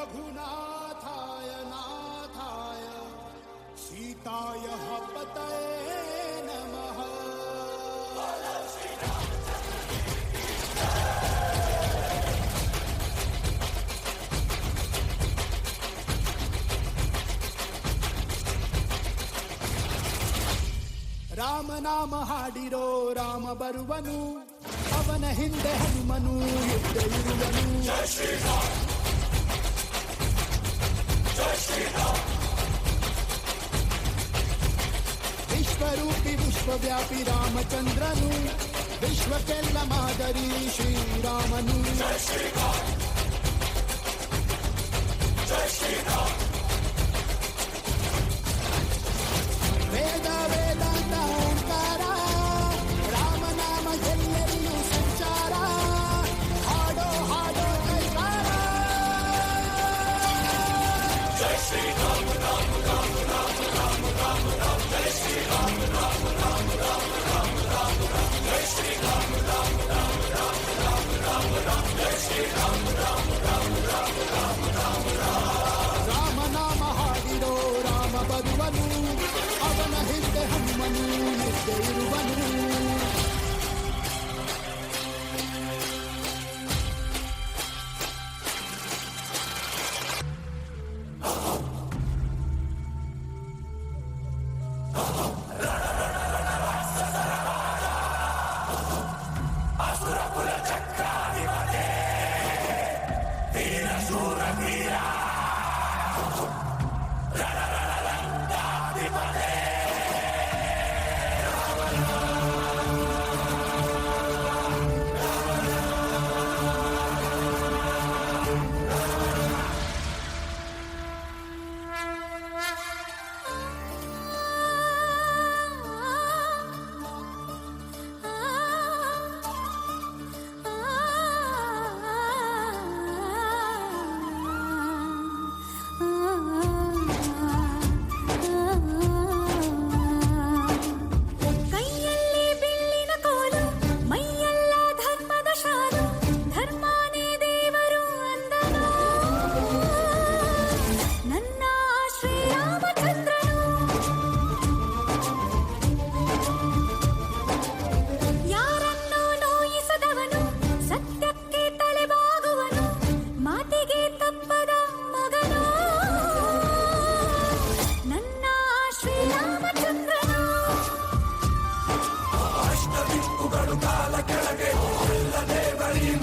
रघुनाथाय नाथाय सीताय पतये नमः। ರಾಮ ನಾಮ ಹಾಡಿರೋ ರಾಮ ಬರುವನು, ಅವನ ಹಿಂದೆ ಹನುಮನು ಯುದ್ಧ ಇರುವನು. ವಿಶ್ವರೂಪಿ ವಿಶ್ವವ್ಯಾಪಿ ರಾಮಚಂದ್ರನು, ವಿಶ್ವಕ್ಕೆಲ್ಲ ಮಾದರಿ ಶ್ರೀರಾಮನು. ವೇದ ವೇದಾಂತ ಓಂಕಾರ, ರಾಮನಾಮ ಎಲ್ಲೆಲ್ಲೂ ಸಂಚಾರ, ಹಾಡೋ ಹಾಡೋ ಕೈಕಾರ. ಜೈ ಶ್ರೀರಾಮ ರಾಮ ರಾಮ ರಾಮ ರಾಮ ರಾಮ ರಾಮ, ಜೈ ಶ್ರೀರಾಮ ರಾಮ ರಾಮ ರಾಮ ರಾಮ ರಾಮ ರಾಮ, ಜೈ ಶ್ರೀರಾಮ ರಾಮ ರಾಮ ರಾಮ ರಾಮ ರಾಮ ರಾಮ, ಜೈ ಶ್ರೀರಾಮ ರಾಮ ರಾಮ ರಾಮ ರಾಮ ರಾಮ ರಾಮ. ರಾಮನಾಮ ಹಾಡಿರೋ ರಾಮ ಬರುವನು, ಅವನ ಹಿಂದೆ ಹನುಮನು ಯುದ್ಧ ಇರುವನು.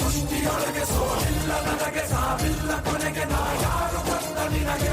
ಮುಷ್ಟಿಯೊಳಗೆ ಸೋಲಿಲ್ಲ ನನಗೆ, ಸಾವಿಲ್ಲ ಕೊನೆಗೆ, ನಾ ಯಾರು ಬಂದ ನಿನಗೆ.